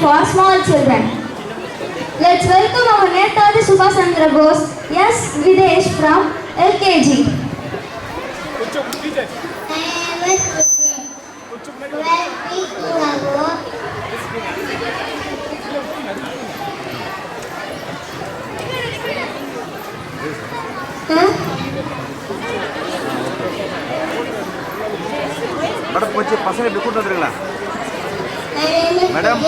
for small children. Let's welcome our Netaji Subhash Chandra Bose, yes, Videsh from LKG. Madam கொஞ்சம் பசங்க இப்படி கூட்டு வந்துருங்களா madam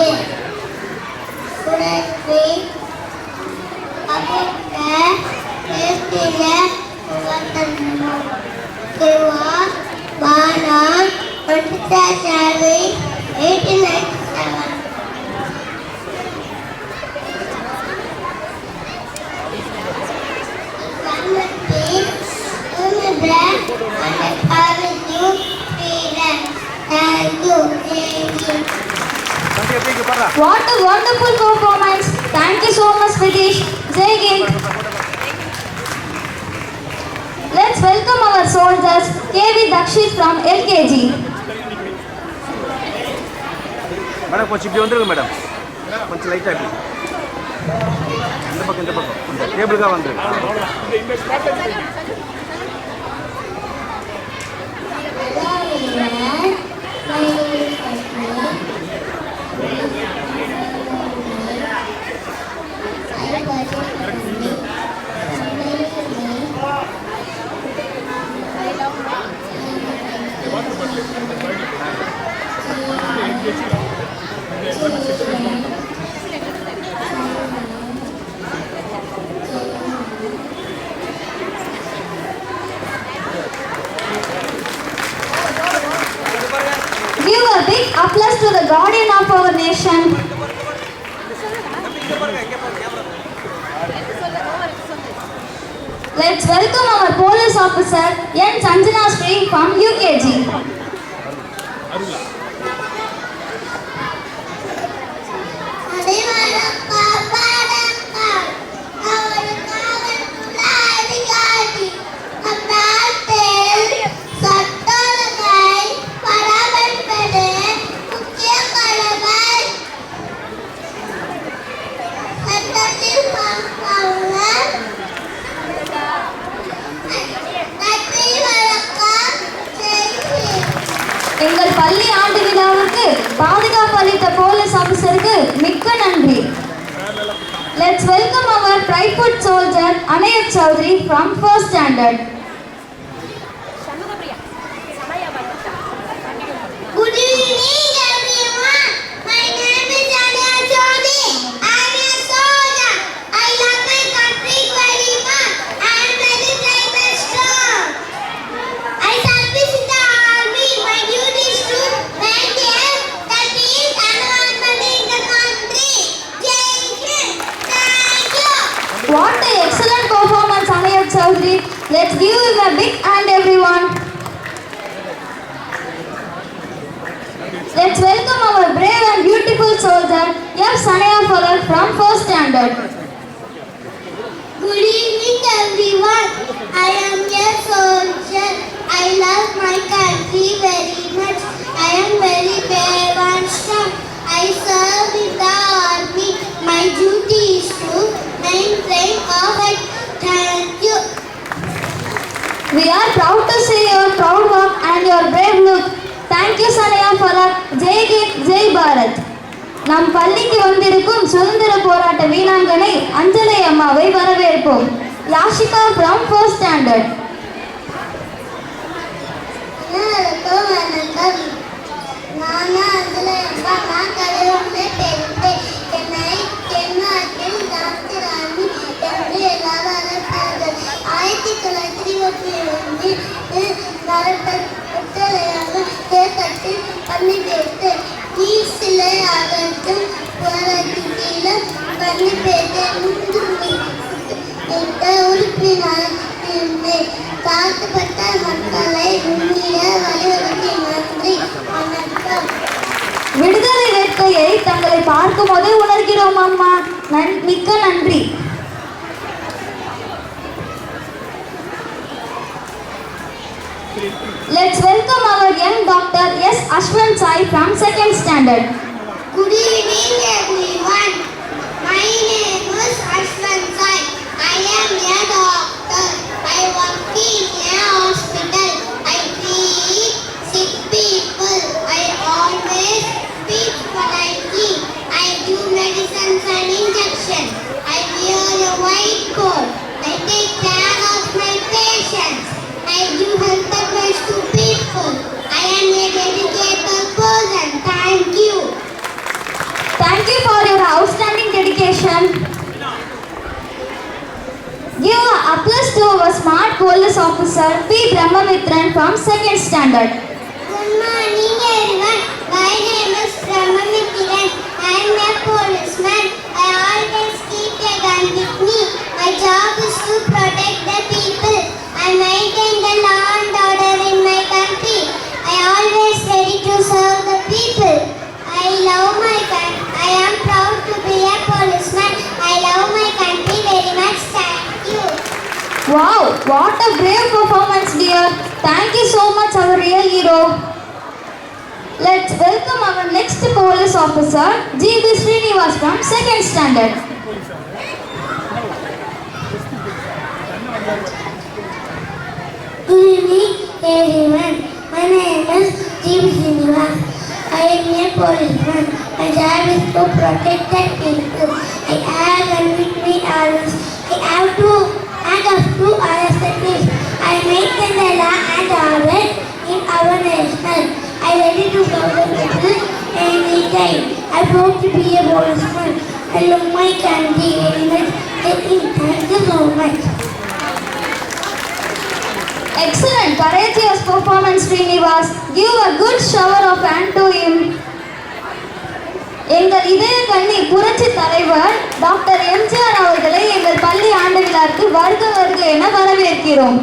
What a wonderful performance. Thank you so much, Videsh. Jai Hind. Let's welcome our soldiers, KV Dakshit from LKG. Madam கொஞ்சம் இப்படி வந்துருங்க madam கொஞ்சம் லைட்டாக இப்படி இந்த பக்கம் கொஞ்சம் டேபிளுக்காக வந்துருங்க Give a big applause to the guardian of our nation. Let's welcome our police officer N. Sanjana Sri from UKG. எங்கள் பள்ளி ஆண்டு விழாவுக்கு பாதுகாப்பு அளித்த போலீஸ் ஆபீசருக்கு மிக்க நன்றி. Let's welcome our prideful soldier Anayat Chaudhary from 1st standard. Good evening everyone. My name is Anayat Chaudhary. I am a soldier. I love my country very much. I am very brave and strong. I service in the army. My duty is to maintain the peace and harmony in the country. Jai Hind. Thank you. What an excellent performance, Anayat Chaudhary. Let's give him a big hand, everyone. Let's welcome our brave and beautiful soldier F. Sanaya Farak from 1st standard. Good evening everyone. I am a soldier. I love my country very much. I am very brave and strong. I serve in the army. My duty is to maintain all right. Thank you. We are proud to see your proud work and your brave look. Thank you, Sanaya Farak. Jai Hind, Jai Bharat. நம் பள்ளிக்கு வந்திருக்கும் சுதந்திர போராட்ட வீராங்கனை அஞ்சலை அம்மாவை வரவேற்போம். Yashika from 1st standard. வணக்கம். நான் அஞ்சலை அம்மா. நான் கலைவண்ணை பெருந்தேன். என்னை தென்னாட்டில் டாக்டர் ராணி என்று எல்லாரும் அழைப்பார்கள். 1922 நரட்டலையாக தேர்தலில் பண்ணி பேட்டேன். சிலை அகற்றும் போராட்டத்தில் பண்ணி பேட்டேன். 3 உறுப்பினர் இருந்தேன். தாழ்த்தப்பட்ட மக்களை முன்னிட வழிவகுத்தி நன்றி. வணக்கம். விடுதலை வேட்கையை தங்களை பார்க்கும் போதே உணர்கிறோம் அம்மா. மிக்க நன்றி. Let's welcome our young doctor S. Ashwin Sai from 2nd standard. Good evening everyone. once an injection. I wear a white coat. I take care of my patients. I give health advice to people. I am a dedicated person. Thank you. Thank you for your outstanding dedication. Give a applause to our smart police officer P. Brahmamitran from 2nd standard. Good morning everyone. My name is Brahmamitran. I am a policeman. I always keep a gun with me. My job is to protect the people and maintain the law and order in my country. I always ready to serve the people. I love my country. I am proud to be a policeman. I love my country very much. Thank you. Wow, what a brave performance, dear. Thank you so much, our real hero. Let's welcome our next police officer, G.B. Srinivas from 2nd standard. Good evening, everyone. My name is G.B. Srinivas. I am a policeman. My job is to protect the people. I have one with me always. I have to arrest the thieves. I maintain the law and order in our nation. I ready to serve the people anytime. I hope to be a policeman. I love my country very much. Thank you so much. Excellent, courageous performance, Srinivas. Give a good shower of hand to him. எங்கள் இதய கண்ணி புரட்சி தலைவர் doctor MGR அவர்களை எங்கள் பள்ளி ஆண்டு விழாக்கு வருக வருக என வரவேற்கிறோம்.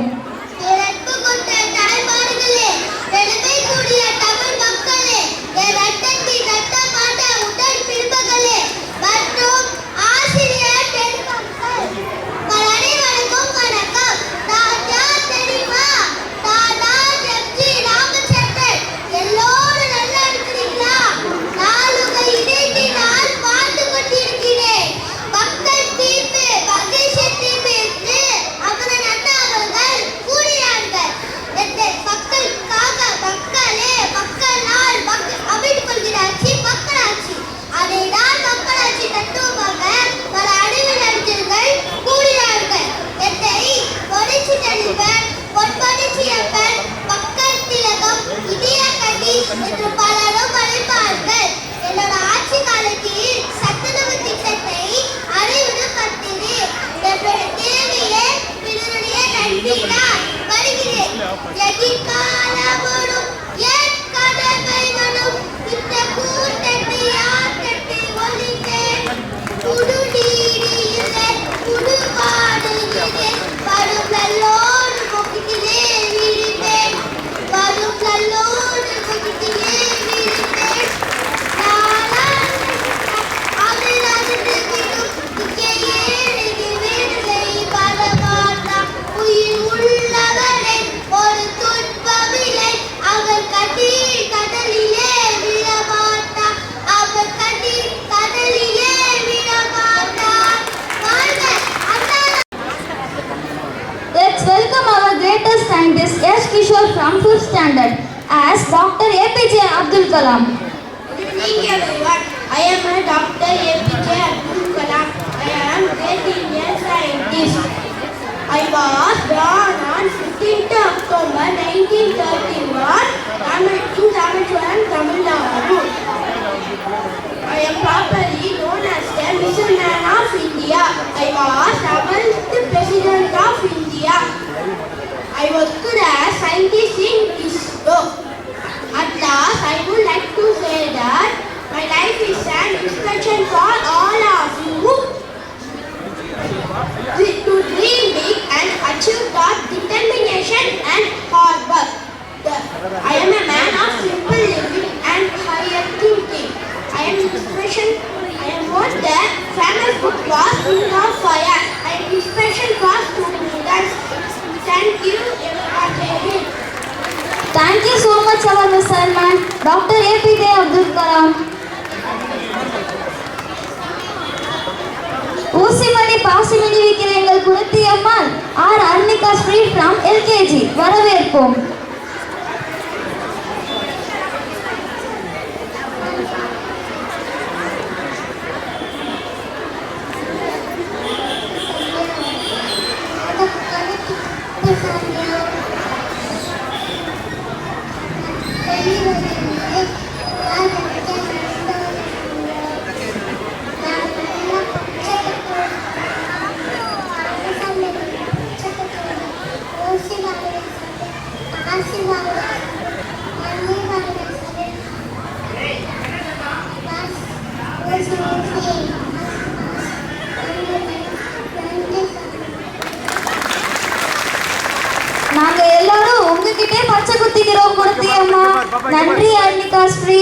Scientist S. Kishore from 5th standard as Dr. APJ Abdul Kalam. Good evening everyone. I am a Dr. APJ Abdul Kalam. I am Great Indian Scientist. I was born on 15th October 1931 in Rameshwaram, Tamil Nadu. I am properly known as the Missile Man of India. I was 7th President of India. I worked as scientist in ISRO. At last, I would like to say that my life is an inspiration for all of you to dream big and achieve that determination and hard work. I am a man of simple living and higher thinking. I am inspiration. I am what the famous book was Ring of Fire. I am inspiration for students. Thank you. Thank you so much, our Mr. Man, Dr. APJ Abdul Kalam. ஊசிமணி பாசிமணி விற்கிற எங்கள் குருத்தி அம்மாள் R arnica street from LKG வரவேற்போம். போயிட்டே பச்சை குத்திக்கிறோம் கொடுத்தியம்மா. நன்றி அன்னிகா ஸ்ரீ.